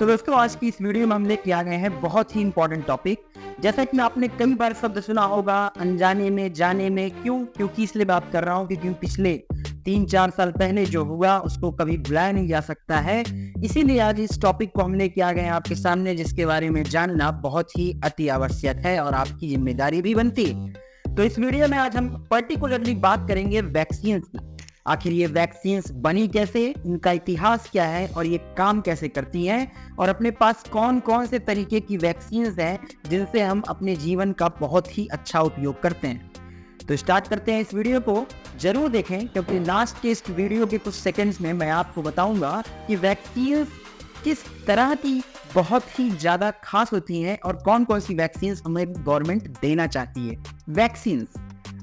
तो दोस्तों आज की इस वीडियो में हम लेके आ गए हैं बहुत ही इंपॉर्टेंट टॉपिक। जैसा कि आपने कई बार शब्द सुना होगा अनजाने में जाने में, क्योंकि इसलिए बात कर रहा हूँ क्योंकि पिछले 3-4 साल पहले जो हुआ उसको कभी भुलाया नहीं जा सकता है। इसीलिए आज इस टॉपिक को हम लेके आ गए हैं आपके सामने, जिसके बारे में जानना बहुत ही अति आवश्यक है और आपकी जिम्मेदारी भी बनती है। तो इस वीडियो में आज हम पर्टिकुलरली बात करेंगे वैक्सीन की। आखिर ये वैक्सीन्स बनी कैसे, इनका इतिहास क्या है और ये काम कैसे करती हैं, और अपने पास कौन कौन से तरीके की वैक्सीन्स हैं जिनसे हम अपने जीवन का बहुत ही अच्छा उपयोग करते हैं। तो स्टार्ट करते हैं इस वीडियो को। जरूर देखें क्योंकि लास्ट के इस वीडियो के कुछ सेकंड्स में मैं आपको बताऊंगा कि वैक्सीन किस तरह की बहुत ही ज्यादा खास होती हैं और कौन कौन सी वैक्सीन्स हमें गवर्नमेंट देना चाहती है। वैक्सीन्स,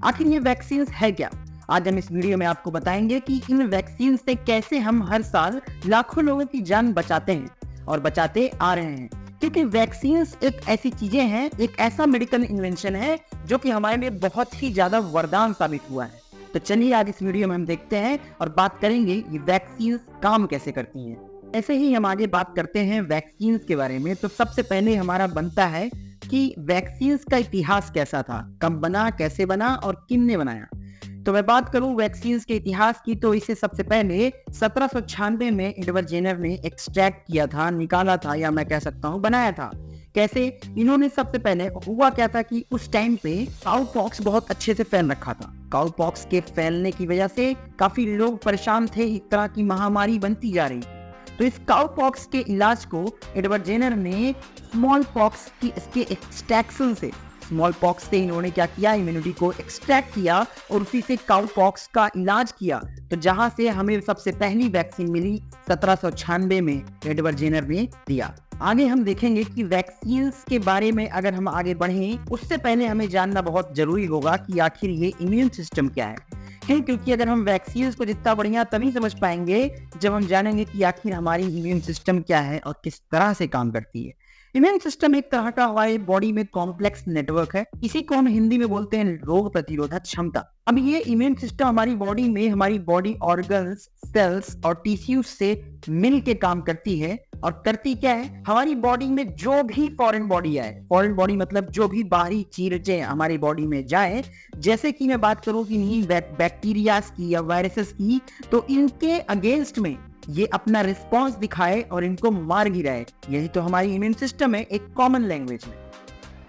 आखिर ये वैक्सीन्स है क्या? आज हम इस वीडियो में आपको बताएंगे कि इन वैक्सीन से कैसे हम हर साल लाखों लोगों की जान बचाते हैं और बचाते आ रहे हैं। क्योंकि वैक्सीन एक ऐसी चीजें हैं, एक ऐसा मेडिकल इन्वेंशन है जो कि हमारे लिए बहुत ही ज्यादा वरदान साबित हुआ है। तो चलिए आज इस वीडियो में हम देखते हैं और बात करेंगे ये वैक्सीन काम कैसे करती हैं। ऐसे ही हम आगे बात करते हैं वैक्सीन के बारे में। तो सबसे पहले हमारा बनता है कि वैक्सीन का इतिहास कैसा था, कब बना, कैसे बना और किसने बनाया। तो मैं बात करूं वैक्सीन के इतिहास की, तो इसे सबसे पहले 1796 में एडवर्ड जेनर ने एक्सट्रैक्ट किया था, निकाला था, या मैं कह सकता हूं बनाया था। कैसे? इन्होंने सबसे पहले, हुआ क्या था कि उस टाइम पे काउपॉक्स बहुत अच्छे से फैल रखा था। काउपॉक्स के फैलने की वजह से काफी लोग परेशान थे, एक तरह की महामारी बनती जा रही। तो इस काउपॉक्स के इलाज को एडवर्ड जेनर ने स्मॉल पॉक्स की इसके एक्सट्रैक्शन से, स्मॉल पॉक्स से इन्होंने क्या किया, इम्यूनिटी को एक्सट्रैक्ट किया और उसी से काउ पॉक्स का इलाज किया। तो जहां से हमें सबसे पहली वैक्सीन मिली 1796 में एडवर्ड जेनर ने दिया। आगे हम देखेंगे कि वैक्सीन के बारे में अगर हम आगे बढ़ें उससे पहले हमें जानना बहुत जरूरी होगा कि आखिर ये इम्यून सिस्टम क्या है। क्योंकि अगर हम वैक्सीन को जितना बढ़िया तभी समझ पाएंगे जब हम जानेंगे कि आखिर हमारी इम्यून सिस्टम क्या है और किस तरह से काम करती है। इम्यून सिस्टम एक तरह का हमारे बॉडी में कॉम्प्लेक्स नेटवर्क है। इसी को हम हिंदी में बोलते हैं रोग प्रतिरोधक क्षमता। अब ये इम्यून सिस्टम हमारी बॉडी में हमारी बॉडी ऑर्गन्स, सेल्स और टिश्यूज से मिल के काम करती है। और करती क्या है, हमारी बॉडी में जो भी फॉरेन बॉडी आए, फॉरेन बॉडी मतलब जो भी बाहरी चीजें हमारी बॉडी में जाए, जैसे कि मैं बात करूं कि नहीं बैक्टीरियाज की या वायरसेस की, तो इनके अगेंस्ट में ये अपना रिस्पॉन्स दिखाए और इनको मार गिराए। यही तो हमारी इम्यून सिस्टम है एक कॉमन लैंग्वेज में।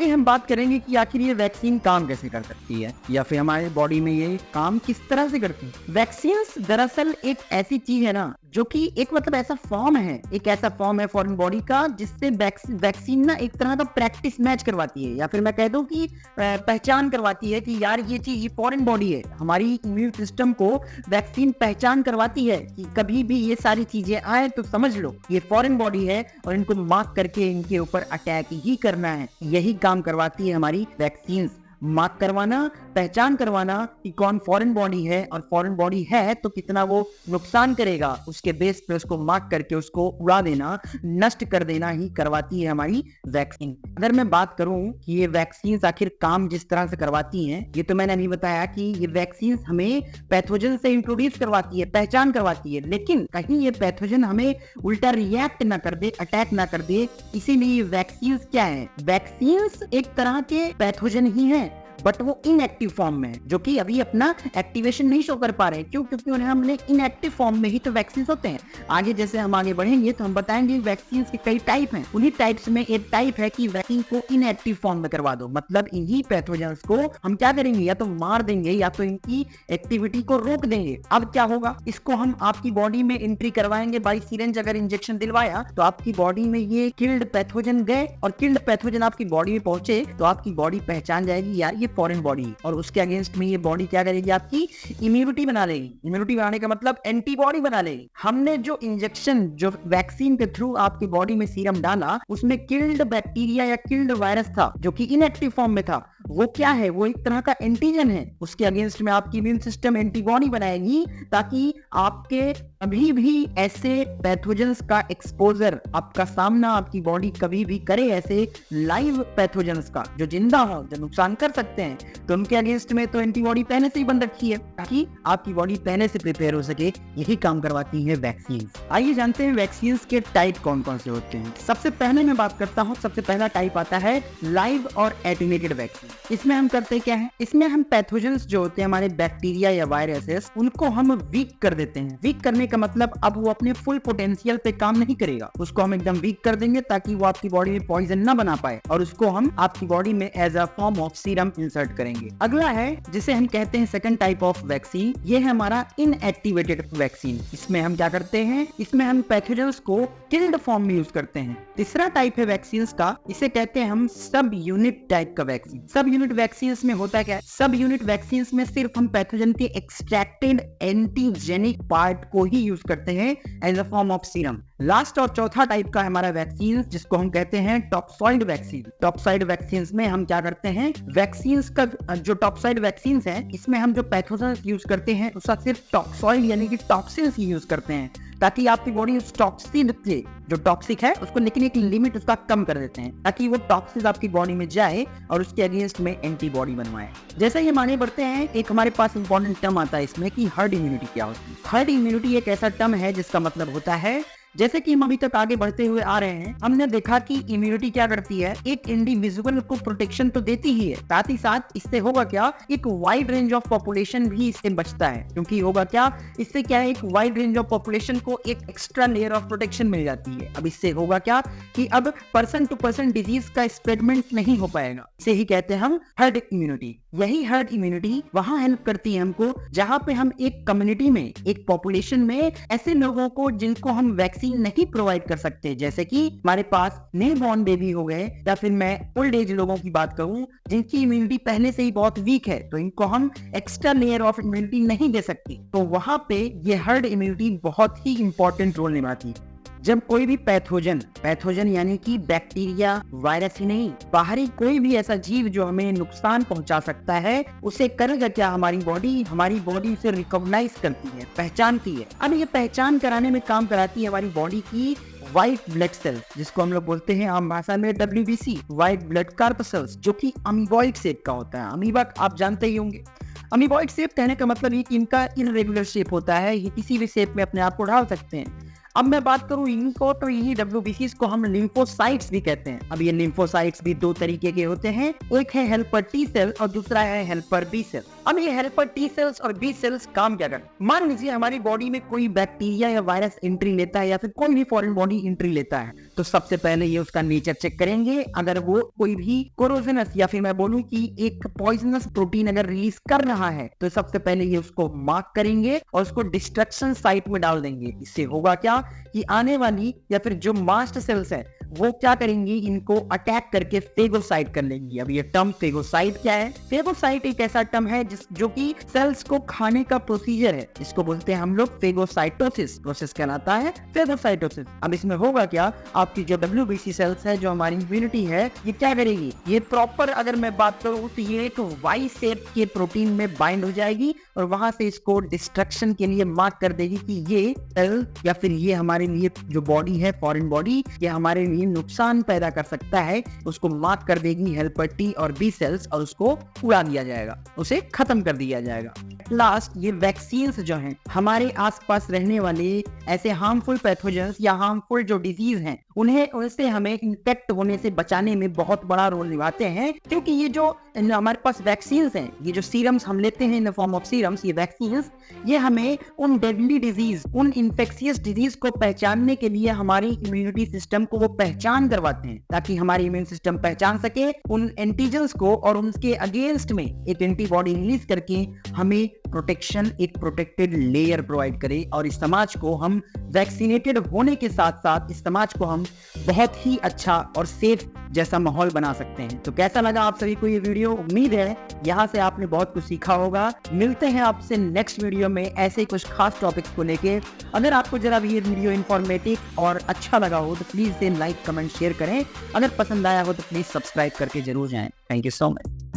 हम बात करेंगे कि आखिर ये वैक्सीन काम कैसे कर सकती है या फिर हमारे बॉडी में ये काम किस तरह से करती है। वैक्सीन दरअसल एक ऐसी चीज है ना जो कि एक मतलब ऐसा फॉर्म है, एक ऐसा फॉर्म है फॉरेन बॉडी का जिससे वैक्सीन ना एक तरह का प्रैक्टिस मैच करवाती है, या फिर मैं कह दूं कि पहचान करवाती है कि यार ये चीज फॉरेन बॉडी है। हमारी इम्यून सिस्टम को वैक्सीन पहचान करवाती है कि कभी भी ये सारी चीजें आए तो समझ लो ये फॉरेन बॉडी है और इनको मार्क करके इनके ऊपर अटैक ही करना है। यही काम करवाती है हमारी वैक्सीन, मार्क करवाना, पहचान करवाना कि कौन फॉरेन बॉडी है, और फॉरेन बॉडी है तो कितना वो नुकसान करेगा, उसके बेस पे उसको मार्क करके उसको उड़ा देना, नष्ट कर देना ही करवाती है हमारी वैक्सीन। अगर मैं बात करूं कि ये वैक्सीन आखिर काम जिस तरह से करवाती हैं, ये तो मैंने अभी बताया कि ये वैक्सीन हमें पैथोजन से इंट्रोड्यूस करवाती है, पहचान करवाती है, लेकिन कहीं ये पैथोजन हमें उल्टा रिएक्ट ना कर दे, अटैक ना कर दे। इसीलिए वैक्सीन क्या है, वैक्सीन एक तरह के पैथोजन ही है बट वो इनएक्टिव फॉर्म में है, जो कि अभी अपना एक्टिवेशन नहीं शो कर पा रहे हैं। क्योंकि उन्हें हमने इनएक्टिव फॉर्म में ही तो वैक्सीन होते हैं। आगे जैसे हम आगे बढ़ेंगे तो हम बताएंगे वैक्सीन के कई टाइप हैं। उन्हीं टाइप्स में एक टाइप है कि वैक्सीन को इनएक्टिव फॉर्म में करवा दो, मतलब इन्हीं पैथोजेंस को हम क्या करेंगे, या तो मार देंगे या तो इनकी एक्टिविटी को रोक देंगे। अब क्या होगा, इसको हम आपकी बॉडी में एंट्री करवाएंगे बाई सिरिंज। अगर इंजेक्शन दिलवाया तो आपकी बॉडी में ये किल्ड पैथोजन गए और किल्ड पैथोजन आपकी बॉडी में पहुंचे तो आपकी बॉडी पहचान जाएगी यार ये फॉरेन बॉडी, और उसके अगेंस्ट में ये बॉडी क्या करेगी, आपकी इम्यूनिटी बना लेगी। इम्यूनिटी बनाने का मतलब एंटीबॉडी बना लेगी। हमने जो इंजेक्शन, जो वैक्सीन के थ्रू आपकी बॉडी में सीरम डाला, उसमें किल्ड बैक्टीरिया या किल्ड वायरस था जो कि इनएक्टिव फॉर्म में था। वो क्या है, वो एक तरह का एंटीजन है। उसके अगेंस्ट में आपकी इम्यून सिस्टम एंटीबॉडी बनाएगी ताकि आपके कभी भी ऐसे पैथोजेंस का एक्सपोजर आपका सामना आपकी बॉडी कभी भी करे, ऐसे लाइव पैथोजेंस का जो जिंदा हो, जो नुकसान कर सकते हैं, तो उनके अगेंस्ट में तो एंटीबॉडी पहले से ही बन रखी है ताकि आपकी बॉडी पहले से प्रिपेयर हो सके। यही काम करवाती है वैक्सीन। आइए जानते हैं वैक्सीन के टाइप कौन कौन से होते हैं। सबसे पहले मैं बात करता हूँ, सबसे पहला टाइप आता है लाइव और एटेन्यूएटेड वैक्सीन। इसमें हम करते क्या है, इसमें हम पैथोजेंस जो होते हैं हमारे बैक्टीरिया या वायरसेस, उनको हम वीक कर देते हैं। वीक करने का मतलब अब वो अपने फुल पोटेंशियल पे काम नहीं करेगा, उसको हम एकदम वीक कर देंगे ताकि वो आपकी बॉडी में पॉइजन ना बना पाए, और उसको हम आपकी बॉडी में as a form of serum insert करेंगे। अगला है जिसे हम कहते हैं सेकंड टाइप ऑफ वैक्सीन, ये है हमारा इनएक्टिवेटेड वैक्सीन। इसमें हम क्या करते हैं, इसमें हम पैथोजेंस को किल्ड फॉर्म में यूज करते हैं। तीसरा टाइप है वैक्सीन का, इसे कहते हैं हम सब यूनिट टाइप का वैक्सीन। सब यूनिट वैक्सीन में होता क्या है, सब यूनिट वैक्सीन में सिर्फ हम पैथोजन के एक्सट्रैक्टेड एंटीजेनिक पार्ट को ही यूज करते हैं as a form of serum. Last और चौथा टाइप का हमारा वैक्सीन जिसको हम कहते हैं टॉक्सॉइड वैक्सीन। टॉक्सॉइड वैक्सीन में हम क्या करते हैं, वैक्सीन का जो टॉक्सॉइड वैक्सीन है इसमें हम जो पैथोजन यूज करते हैं उसका सिर्फ टॉक्सॉइड यानी कि टॉक्सिन्स ही यूज करते हैं, ताकि आपकी बॉडी उस टॉक्सिन से जो टॉक्सिक है उसको निकलने की लिमिट उसका कम कर देते हैं, ताकि वो टॉक्सिन आपकी बॉडी में जाए और उसके अगेंस्ट में एंटीबॉडी बनवाए। जैसे ये माने बढ़ते हैं, एक हमारे पास इंपॉर्टेंट टर्म आता है इसमें कि हर्ड इम्यूनिटी क्या होती है। हर्ड इम्यूनिटी एक ऐसा टर्म है जिसका मतलब होता है, जैसे कि हम अभी तक आगे बढ़ते हुए आ रहे हैं, हमने देखा कि इम्यूनिटी क्या करती है, एक इंडिविजुअल को प्रोटेक्शन तो देती ही है, साथ ही साथ इससे होगा क्या, एक वाइड रेंज ऑफ पॉपुलेशन भी इससे बचता है। क्योंकि होगा क्या, इससे क्या है, एक वाइड रेंज ऑफ पॉपुलेशन को एक एक्स्ट्रा लेयर ऑफ प्रोटेक्शन मिल जाती है। अब इससे होगा क्या कि अब पर्सन टू पर्सन डिजीज का स्प्रेडमेंट नहीं हो पाएगा, इसे ही कहते हैं हम हर्ड इम्यूनिटी। यही हर्ड इम्यूनिटी वहां हेल्प करती है हमको जहां पे हम एक कम्युनिटी में, एक पॉपुलेशन में ऐसे लोगों को जिनको हम वैक्सीन नहीं प्रोवाइड कर सकते, जैसे कि हमारे पास न्यू बॉर्न बेबी हो गए, या फिर मैं ओल्ड एज लोगों की बात करूं जिनकी इम्यूनिटी पहले से ही बहुत वीक है, तो इनको हम एक्स्ट्रा लेयर ऑफ इम्यूनिटी नहीं दे सकते। तो वहां पे ये हर्ड इम्यूनिटी बहुत ही इंपॉर्टेंट रोल निभाती है। जब कोई भी पैथोजन यानी कि बैक्टीरिया, वायरस ही नहीं, बाहरी कोई भी ऐसा जीव जो हमें नुकसान पहुंचा सकता है, उसे करेगा क्या, हमारी बॉडी उसे रिकॉग्नाइज करती है, पहचानती है। अब ये पहचान कराने में काम कराती है हमारी बॉडी की व्हाइट ब्लड सेल, जिसको हम लोग बोलते हैं आम भाषा में WBC, व्हाइट ब्लड कार्पसेल्स, जो कि अमीबॉइड शेप का होता है। अमीबा आप जानते ही होंगे। अमीबॉइड शेप कहने का मतलब ये कि इनका इनरेगुलर शेप होता है, ये किसी भी शेप में अपने आप को ढाल सकते हैं। अब मैं बात करूं इनको, तो यही WBCs को हम लिम्फोसाइट्स भी कहते हैं। अब ये लिम्फोसाइट्स भी दो तरीके के होते हैं, एक है हेल्पर T सेल और दूसरा है हेल्पर B सेल। अब ये हेल्पर T सेल्स और B सेल्स काम क्या करते हैं, मान लीजिए हमारी बॉडी में कोई बैक्टीरिया या वायरस एंट्री लेता है या फिर कोई भी फॉरेन बॉडी एंट्री लेता है, तो सबसे पहले ये उसका नेचर चेक करेंगे। अगर वो कोई भी कोरोजनस या फिर मैं बोलूं कि एक पॉइजनस प्रोटीन अगर रिलीज कर रहा है, तो सबसे पहले ये उसको मार्क करेंगे और उसको डिस्ट्रक्शन साइट में डाल देंगे। इससे होगा क्या कि आने वाली या फिर जो मास्ट सेल्स है वो क्या करेंगी, इनको अटैक करके फेगोसाइट कर लेंगी। अब ये टर्म फेगोसाइट क्या है, फेगोसाइट एक ऐसा टर्म है जो कि सेल्स को खाने का प्रोसीजर है, इसको बोलते हैं हम लोग फेगोसाइटोसिस, प्रोसेस कहलाता है फेगोसाइटोसिस। अब इसमें होगा क्या, आपकी जो WBC सेल्स है, जो हमारी इम्यूनिटी है, ये क्या करेगी, ये प्रॉपर अगर मैं बात करूं तो ये एक वाई शेप के प्रोटीन में बाइंड हो जाएगी और वहां से इसको डिस्ट्रक्शन के लिए मार्क कर देगी कि ये सेल या फिर ये हमारे लिए जो बॉडी है, फॉरेन बॉडी, ये हमारे लिए नुकसान पैदा कर सकता है, उसको मार्क कर देगी हेल्पर T और B सेल्स और उसको उड़ा दिया जाएगा, उसे खत्म कर दिया जाएगा। लास्ट, ये वैक्सीन्स जो हैं, हमारे आसपास रहने वाले ऐसे हार्मफुल पैथोजेंस या हार्मफुल जो डिजीज हैं, उनसे हमें इन्फेक्ट होने से बचाने में बहुत बड़ा रोल निभाते हैं। क्योंकि ये जो हमारे पास वैक्सीन्स हैं, ये जो सीरम्स हम लेते हैं in the form of serums, ये वैक्सीन्स, ये हमें उन डेडली डिजीज, उन इन्फेक्शियस डिजीज को पहचानने के लिए हमारी इम्यूनिटी सिस्टम को वो पहचान करवाते हैं, ताकि हमारी इम्यून सिस्टम पहचान सके उन एंटीजन्स को और उनके अगेंस्ट में एक एंटीबॉडी रिलीज करके हमें प्रोटेक्शन, एक प्रोटेक्टेड लेयर प्रोवाइड करे, और इस समाज को हम वैक्सीनेटेड होने के साथ साथ इस समाज को हम बहुत ही अच्छा और सेफ जैसा माहौल बना सकते हैं। तो कैसा लगा आप सभी को ये वीडियो, उम्मीद है यहाँ से आपने बहुत कुछ सीखा होगा। मिलते हैं आपसे नेक्स्ट वीडियो में ऐसे कुछ खास टॉपिक्स को लेके। अगर आपको जरा भी ये वीडियो इंफॉर्मेटिव और अच्छा लगा हो तो प्लीज लाइक, कमेंट, शेयर करें। अगर पसंद आया हो तो प्लीज सब्सक्राइब करके जरूर जाएं। Thank you so much.